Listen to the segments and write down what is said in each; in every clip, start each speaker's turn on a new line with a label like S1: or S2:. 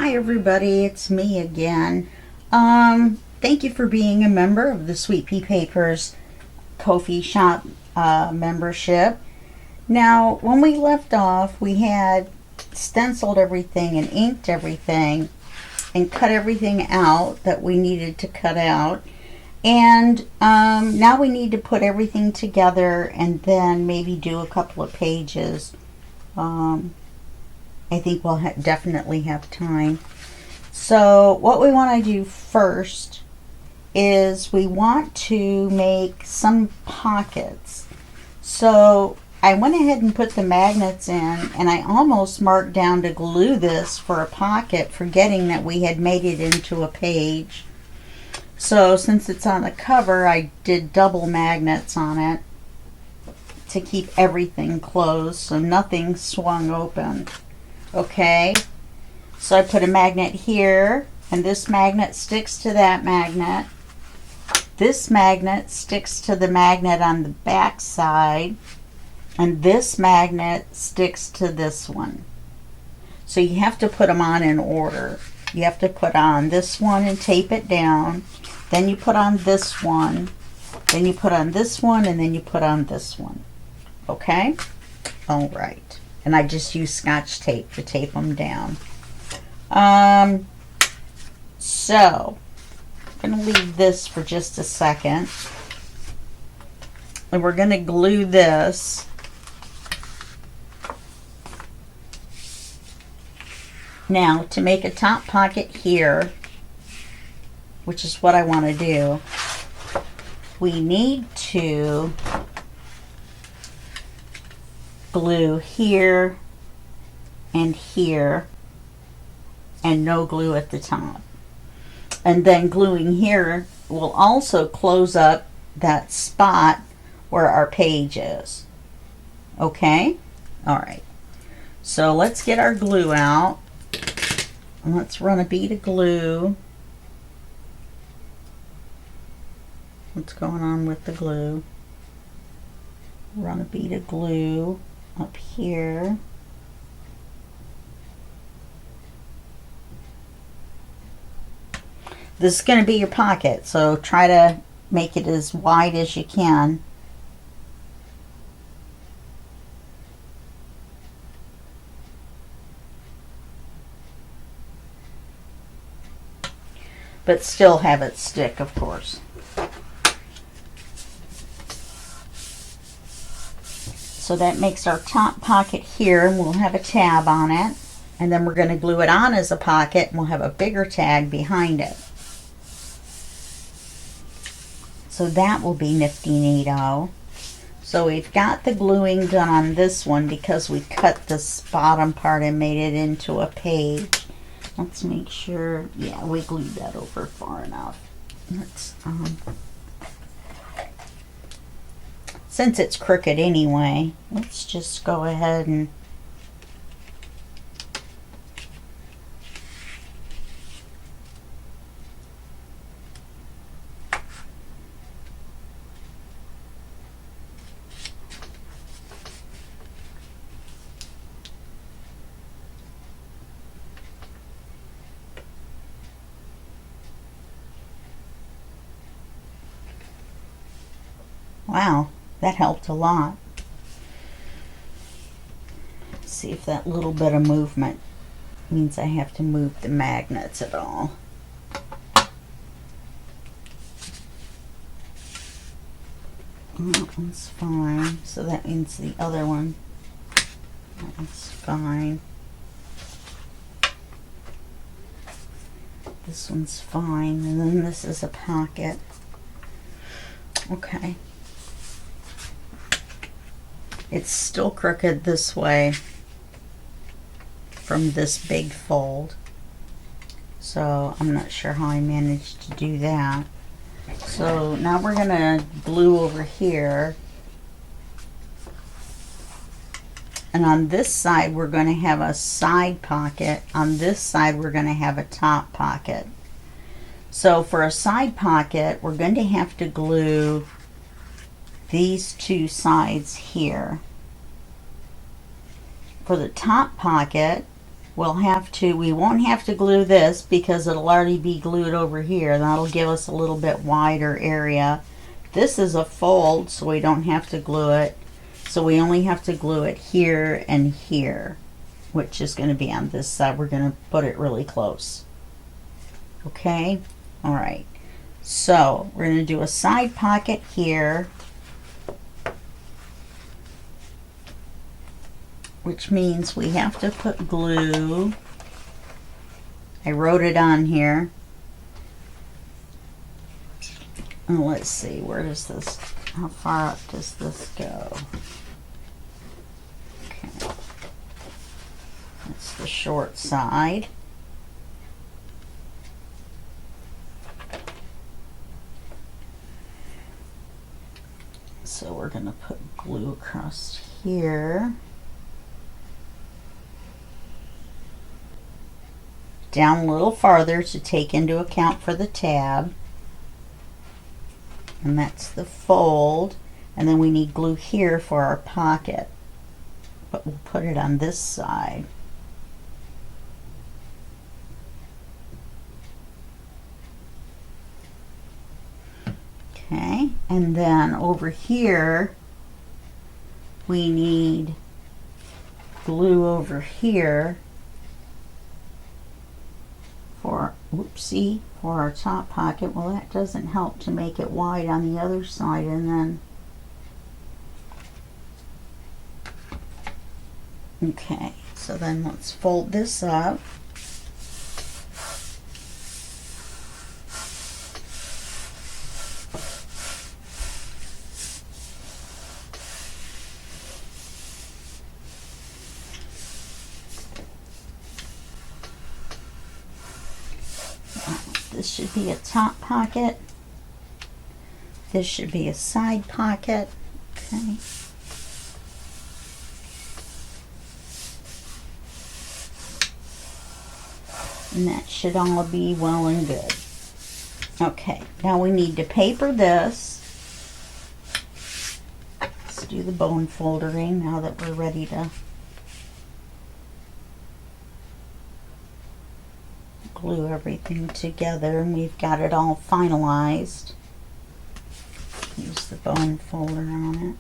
S1: Hi everybody, it's me again. Thank you for being a member of the Sweet Pea Papers Ko-fi shop membership. Now, when we left off, we had stenciled everything and inked everything and cut everything out that we needed to cut out. And now we need to put everything together and then maybe do a couple of pages. I think we'll definitely have time. So what we want to do first is we want to make some pockets. So I went ahead and put the magnets in, and I almost marked down to glue this for a pocket, forgetting that we had made it into a page. So since it's on the cover, I did double magnets on it to keep everything closed so nothing swung open. Okay, so I put a magnet here, and this magnet sticks to that magnet. This magnet sticks to the magnet on the back side, and this magnet sticks to this one. So you have to put them on in order. You have to put on this one and tape it down, then you put on this one, then you put on this one, and then you put on this one. Okay? All right. And I just use Scotch tape to tape them down. So I'm going to leave this for just a second. And we're going to glue this. Now, to make a top pocket here, which is what I want to do, we need to glue here and here and no glue at the top. And then gluing here will also close up that spot where our page is. Okay? Alright. So let's get our glue out. And let's run a bead of glue. What's going on with the glue? Run a bead of glue up here. This is going to be your pocket, so try to make it as wide as you can. But still have it stick, of course. So that makes our top pocket here, and we'll have a tab on it. And then we're going to glue it on as a pocket, and we'll have a bigger tag behind it. So that will be nifty neato. So we've got the gluing done on this one because we cut this bottom part and made it into a page. Let's make sure, yeah, we glued that over far enough. Let's, since it's crooked anyway, let's just go ahead and wow. That helped a lot. Let's see if that little bit of movement means I have to move the magnets at all. That one's fine. So that means the other one. That one's fine. This one's fine. And then this is a pocket. Okay. It's still crooked this way from this big fold. So I'm not sure how I managed to do that. So now we're going to glue over here. And on this side we're going to have a side pocket. On this side we're going to have a top pocket. So for a side pocket we're going to have to glue these two sides here. For the top pocket we won't have to glue this because it'll already be glued over here. That'll give us a little bit wider area. This is a fold, so we don't have to glue it. So we only have to glue it here and here, which is going to be on this side. We're going to put it really close. Okay? All right. So we're going to do a side pocket here, which means we have to put glue. I wrote it on here. And let's see, where does this, how far up does this go? Okay. That's the short side. So we're going to put glue across here. Down a little farther to take into account for the tab. And that's the fold. And then we need glue here for our pocket. But we'll put it on this side. Okay, and then over here we need glue over here for, oopsie, for our top pocket. Well, that doesn't help to make it wide on the other side, and then okay, so then let's fold this up. This should be a top pocket. This should be a side pocket. Okay. And that should all be well and good. Okay, now we need to paper this. Let's do the bone foldering now that we're ready to glue everything together, and we've got it all finalized. Use the bone folder on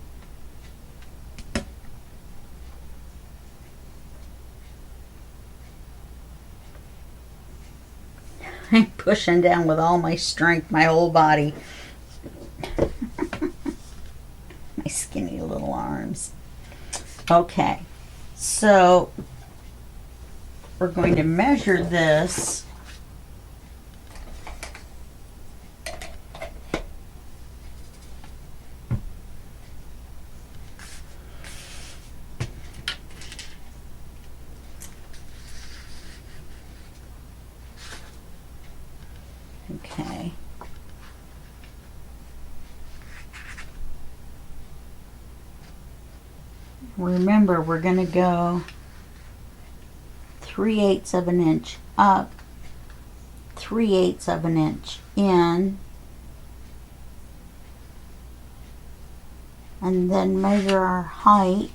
S1: it. I'm pushing down with all my strength, my whole body. My skinny little arms. Okay, so we're going to measure this. Okay. Remember, we're going to go 3/8 of an inch up, 3/8 of an inch in, and then measure our height.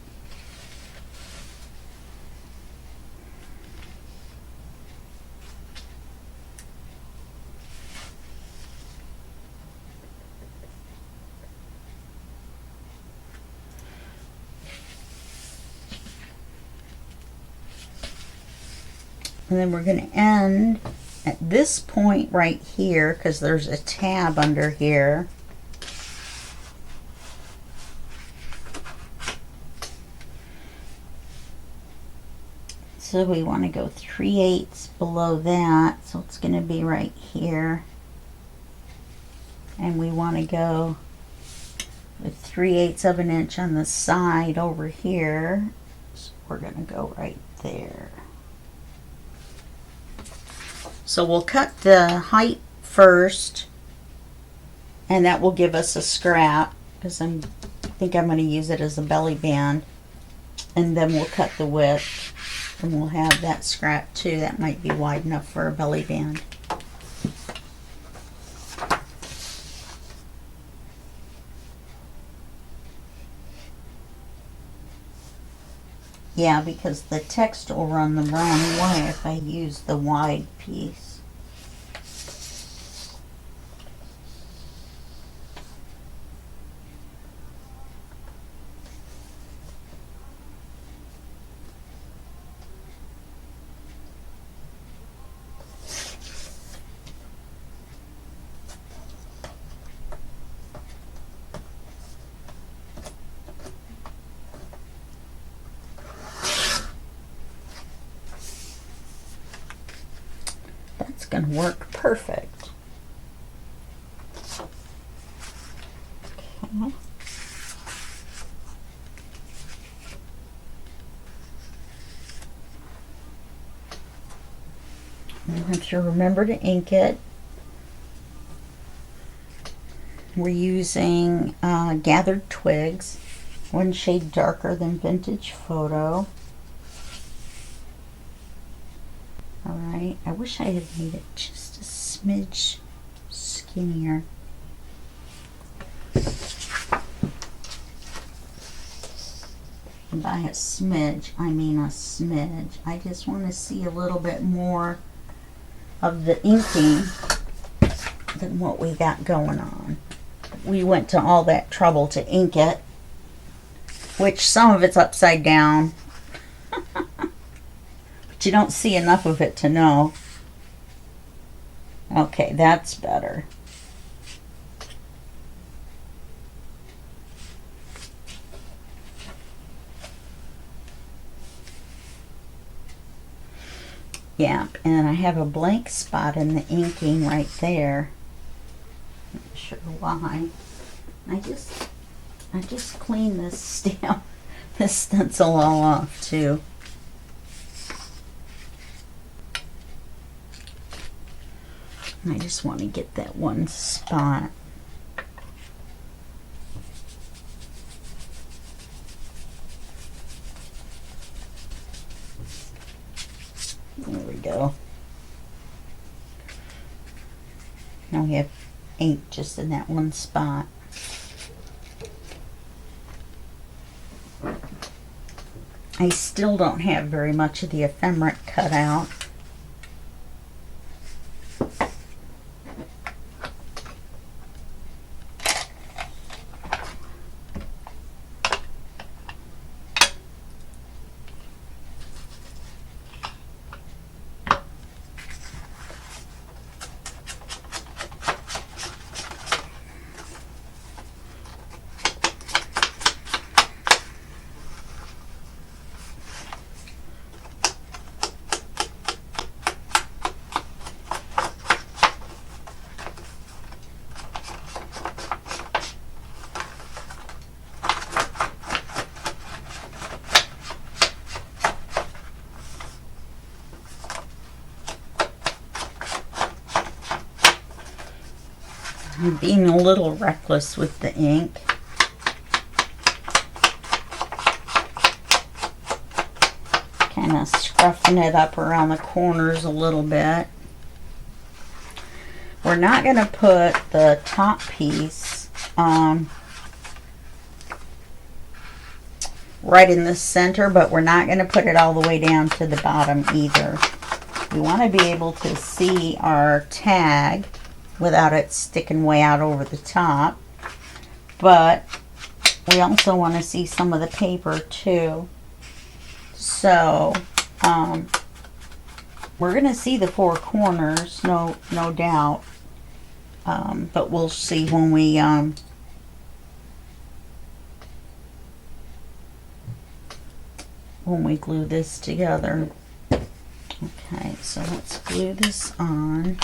S1: And then we're going to end at this point right here because there's a tab under here. So we want to go 3/8 below that. So it's going to be right here. And we want to go with 3/8 of an inch on the side over here. So we're going to go right there. So we'll cut the height first, and that will give us a scrap because I think I'm going to use it as a belly band. And then we'll cut the width, and we'll have that scrap too. That might be wide enough for a belly band. Yeah, because the text will run the wrong way if I use the wide piece. That's going to work perfect. Okay. You have to remember to ink it. We're using Gathered Twigs, one shade darker than Vintage Photo. Alright, I wish I had made it just a smidge skinnier. And by a smidge, I mean a smidge. I just want to see a little bit more of the inking than what we got going on. We went to all that trouble to ink it, which some of it's upside down. But you don't see enough of it to know. Okay, that's better. Yeah, and I have a blank spot in the inking right there. Not sure why. I just cleaned this stamp, this stencil all off too. I just want to get that one spot. There we go. Now we have ink just in that one spot. I still don't have very much of the ephemera cut out. I'm being a little reckless with the ink. Kind of scruffing it up around the corners a little bit. We're not going to put the top piece right in the center, but we're not going to put it all the way down to the bottom either. We want to be able to see our tag without it sticking way out over the top, but we also want to see some of the paper too. So we're going to see the four corners, no doubt, but we'll see when we glue this together. Okay, so let's glue this on.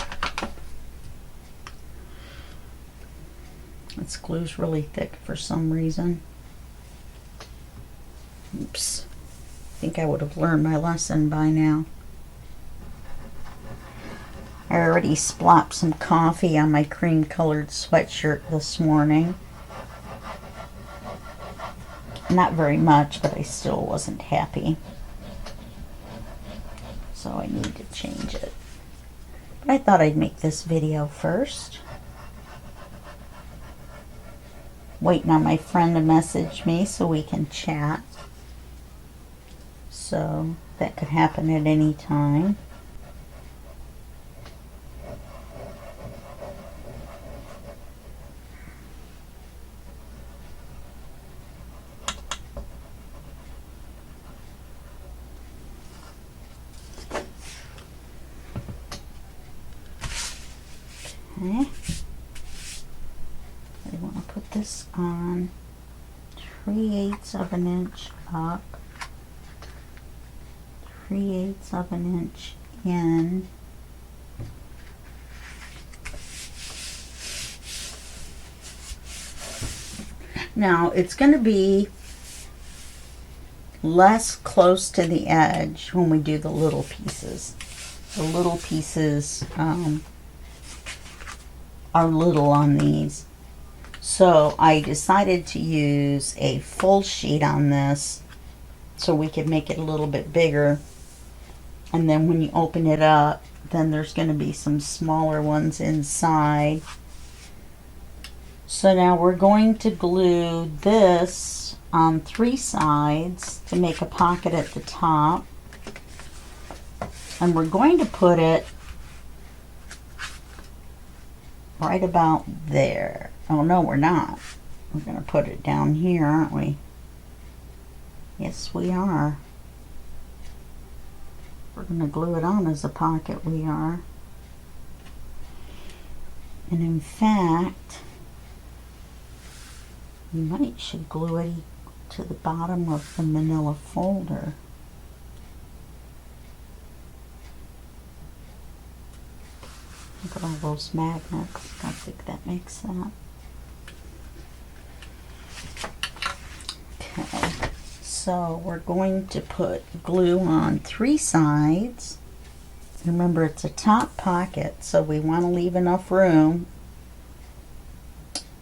S1: This glue's really thick for some reason. Oops. I think I would have learned my lesson by now. I already splopped some coffee on my cream colored sweatshirt this morning. Not very much, but I still wasn't happy. So I need to change it. But I thought I'd make this video first. Waiting on my friend to message me so we can chat. So that could happen at any time. Okay. We want to put this on 3/8 of an inch up, 3/8 of an inch in. Now it's going to be less close to the edge when we do the little pieces. The little pieces are little on these. So I decided to use a full sheet on this so we could make it a little bit bigger. And then when you open it up, then there's going to be some smaller ones inside. So now we're going to glue this on 3 sides to make a pocket at the top. And we're going to put it right about there. Oh no, we're not. We're going to put it down here, aren't we? Yes, we are. We're going to glue it on as a pocket, we are. And in fact, you should glue it to the bottom of the manila folder. Look at all those magnets. I think that makes sense. Okay, so we're going to put glue on 3 sides. Remember, it's a top pocket, so we want to leave enough room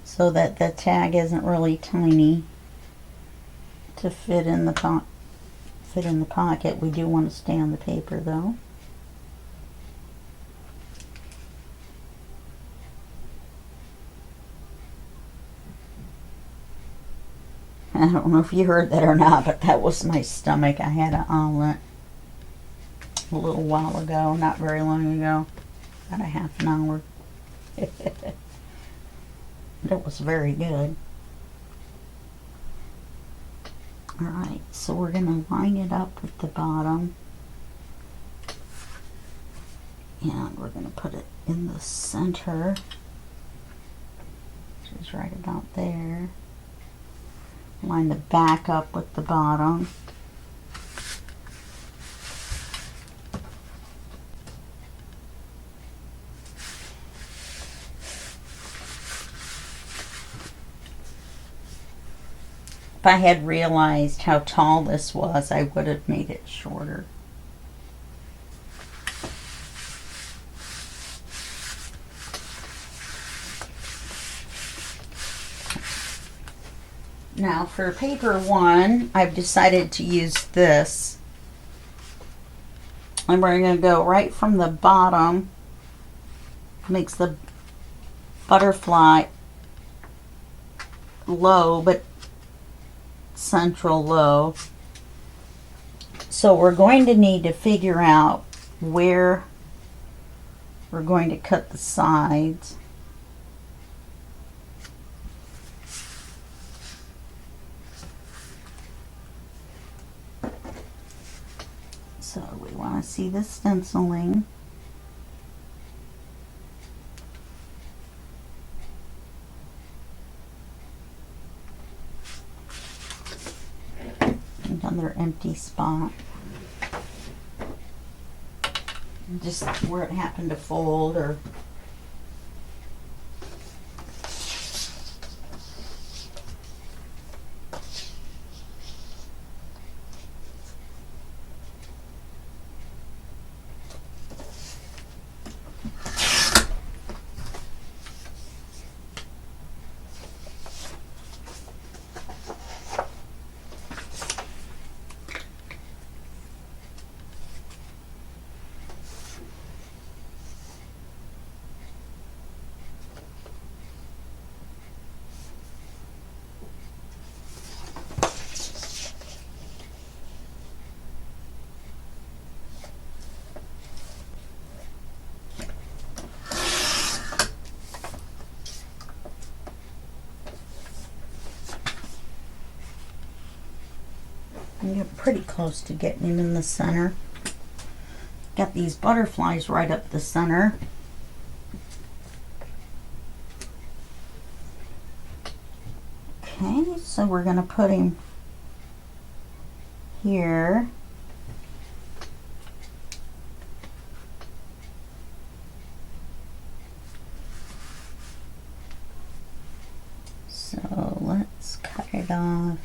S1: so that the tag isn't really tiny to fit in the pocket. We do want to stay on the paper though. I don't know if you heard that or not, but that was my stomach. I had an omelet a little while ago, not very long ago, about a half an hour. It was very good. Alright, so we're going to line it up with the bottom. And we're going to put it in the center, which is right about there. Line the back up with the bottom. If I had realized how tall this was, I would have made it shorter. Now for paper 1, I've decided to use this. And we're going to go right from the bottom. Makes the butterfly low, but central low. So we're going to need to figure out where we're going to cut the sides. So we want to see the stenciling. Another empty spot. Just where it happened to fold, or I'm getting pretty close to getting him in the center. Got these butterflies right up the center. Okay, so we're going to put him here. So let's cut it off.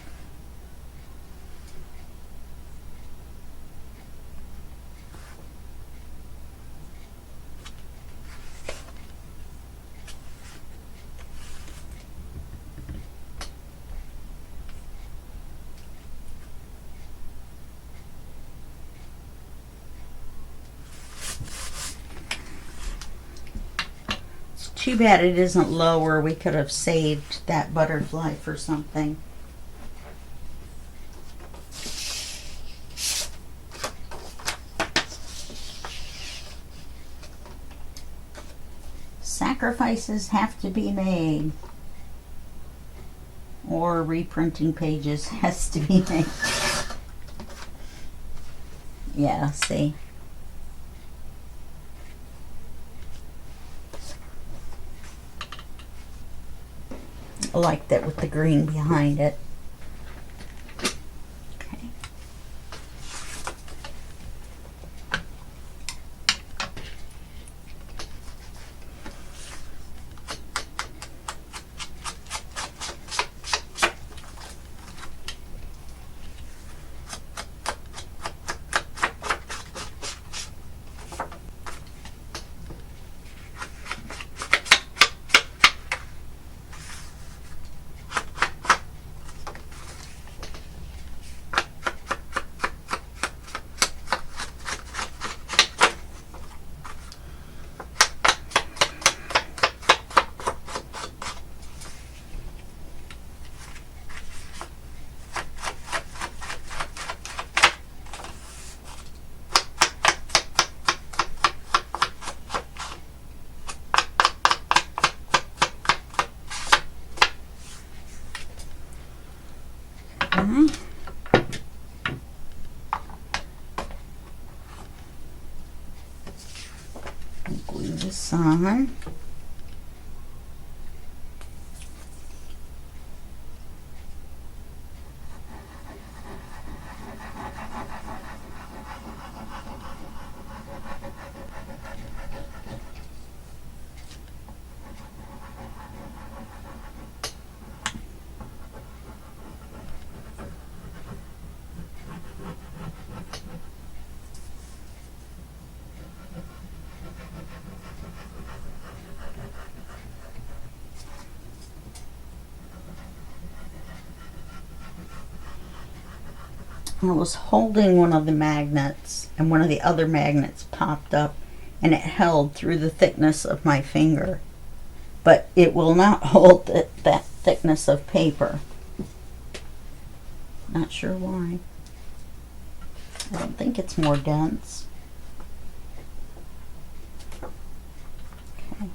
S1: Too bad it isn't lower. We could have saved that butterfly for something. Sacrifices have to be made. Or reprinting pages has to be made. Yeah, see. I like that with the green behind it. Okay. Glue this on. I was holding one of the magnets and one of the other magnets popped up and it held through the thickness of my finger, but it will not hold that thickness of paper. Not sure why. I don't think it's more dense. Okay.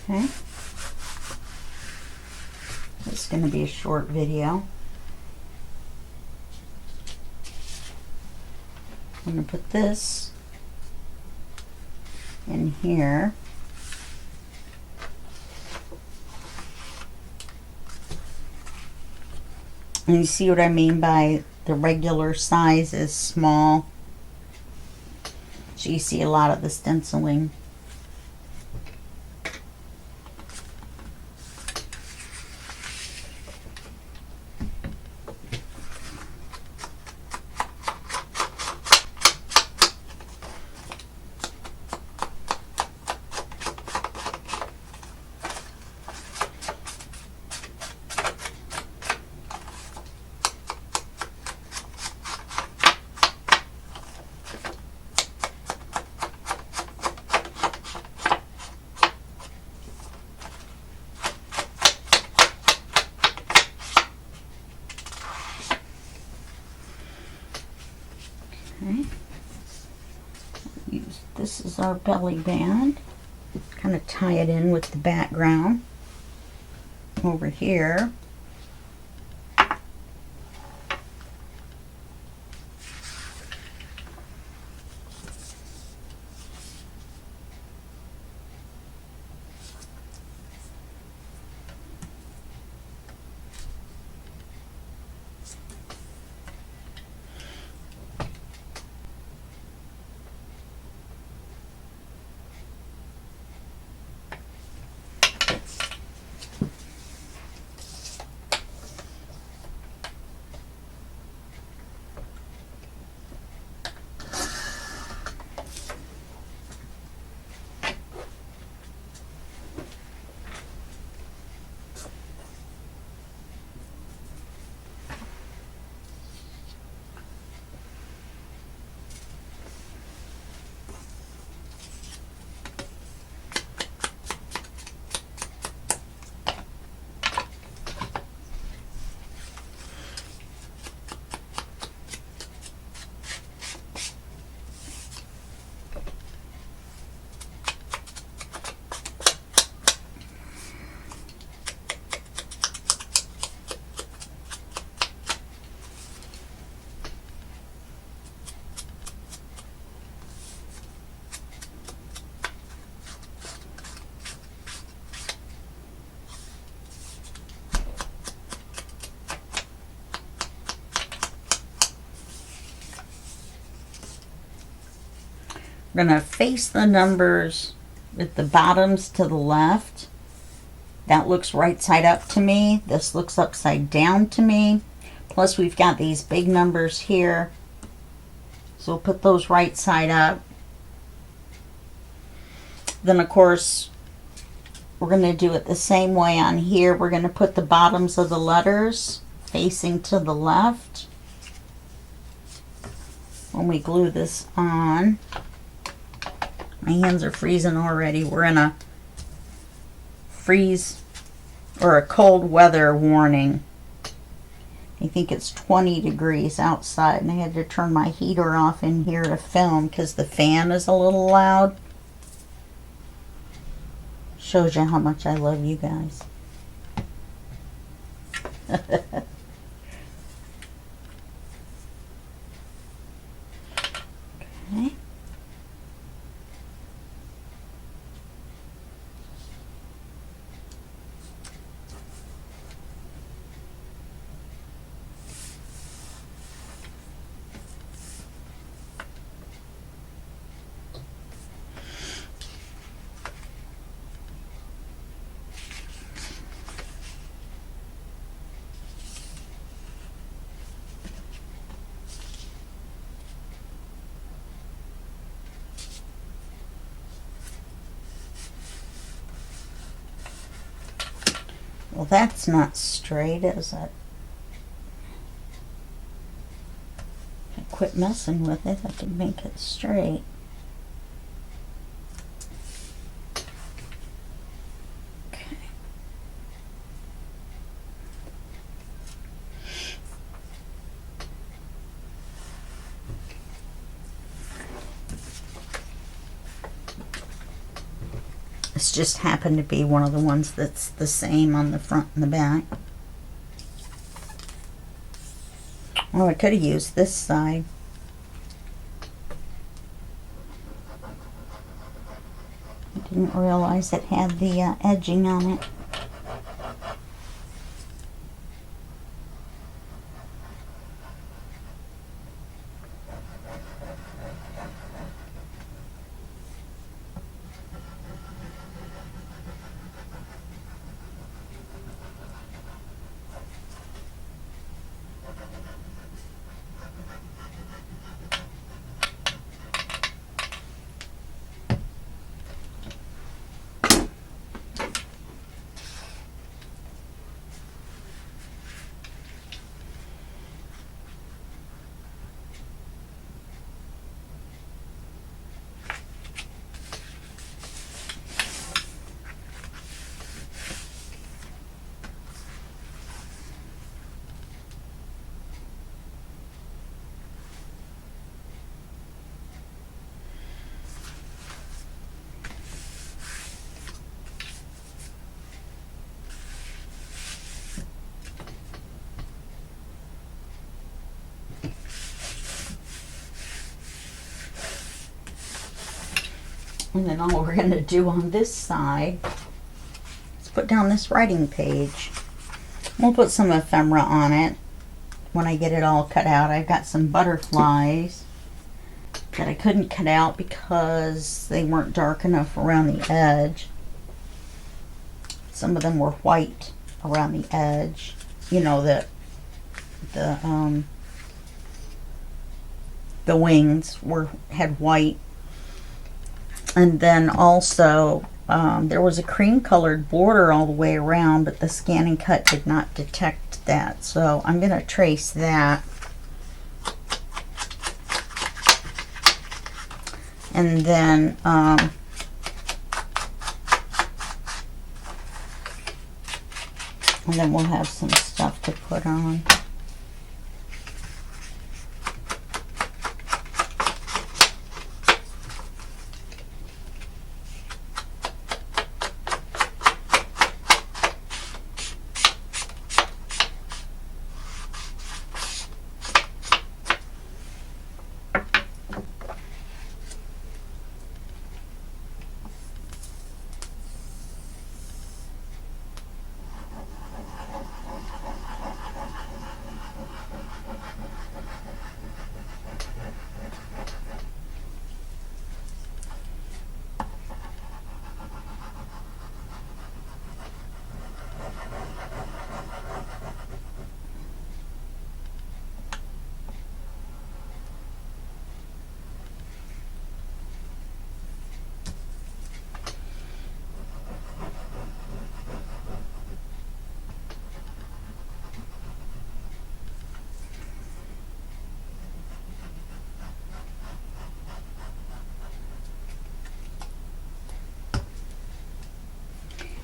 S1: Okay. It's going to be a short video. I'm going to put this in here. And you see what I mean by the regular size is small. So you see a lot of the stenciling. Okay. Use this is our belly band. Kind of tie it in with the background over here. We're going to face the numbers with the bottoms to the left. That looks right side up to me. This looks upside down to me. Plus we've got these big numbers here. So we'll put those right side up. Then of course we're going to do it the same way on here. We're going to put the bottoms of the letters facing to the left when we glue this on. My hands are freezing already. We're in a freeze or a cold weather warning. I think it's 20 degrees outside, and I had to turn my heater off in here to film because the fan is a little loud. Shows you how much I love you guys. Okay. Well, that's not straight, is it? If I quit messing with it, I can make it straight. Okay. This just happened to be one of the ones that's the same on the front and the back. Oh, I could have used this side. I didn't realize it had the edging on it. And then all we're going to do on this side is put down this writing page. We'll put some ephemera on it when I get it all cut out. I've got some butterflies that I couldn't cut out because they weren't dark enough around the edge. Some of them were white around the edge. You know, the wings had white. And then also there was a cream colored border all the way around, but the scan and cut did not detect that. So I'm going to trace that. And then we'll have some stuff to put on.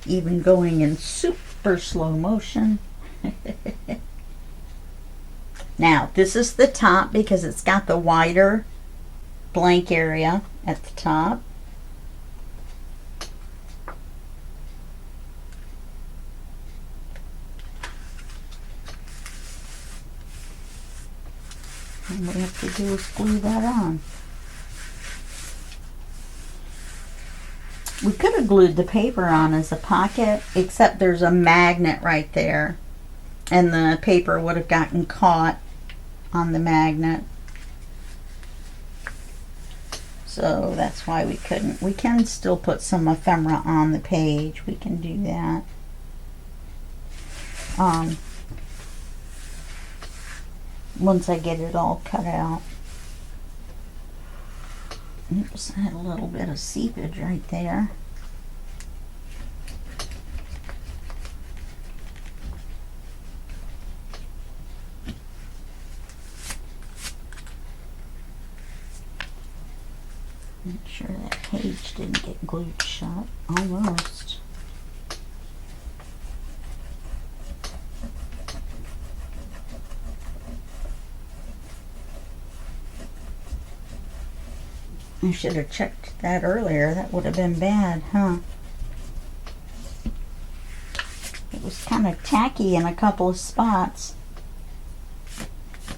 S1: Even going in super slow motion. Now, this is the top because it's got the wider blank area at the top. And what we have to do is glue that on. We could have glued the paper on as a pocket, except there's a magnet right there, and the paper would have gotten caught on the magnet. So that's why we couldn't. We can still put some ephemera on the page. We can do that. Once I get it all cut out. Oops, I had a little bit of seepage right there. Make sure that page didn't get glued shut. Almost. I should have checked that earlier. That would have been bad, huh? It was kind of tacky in a couple of spots.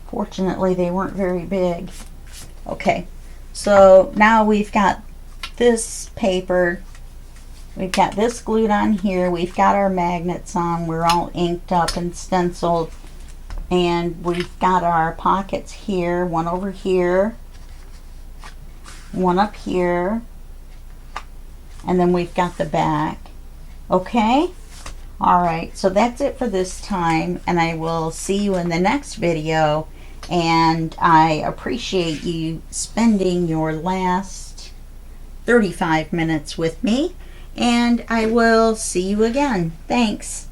S1: Fortunately, they weren't very big. Okay, so now we've got this paper. We've got this glued on here. We've got our magnets on. We're all inked up and stenciled. And we've got our pockets here. One over here. One up here, and then we've got the back. Okay, all right, so that's it for this time, and I will see you in the next video. And I appreciate you spending your last 35 minutes with me, and I will see you again. Thanks.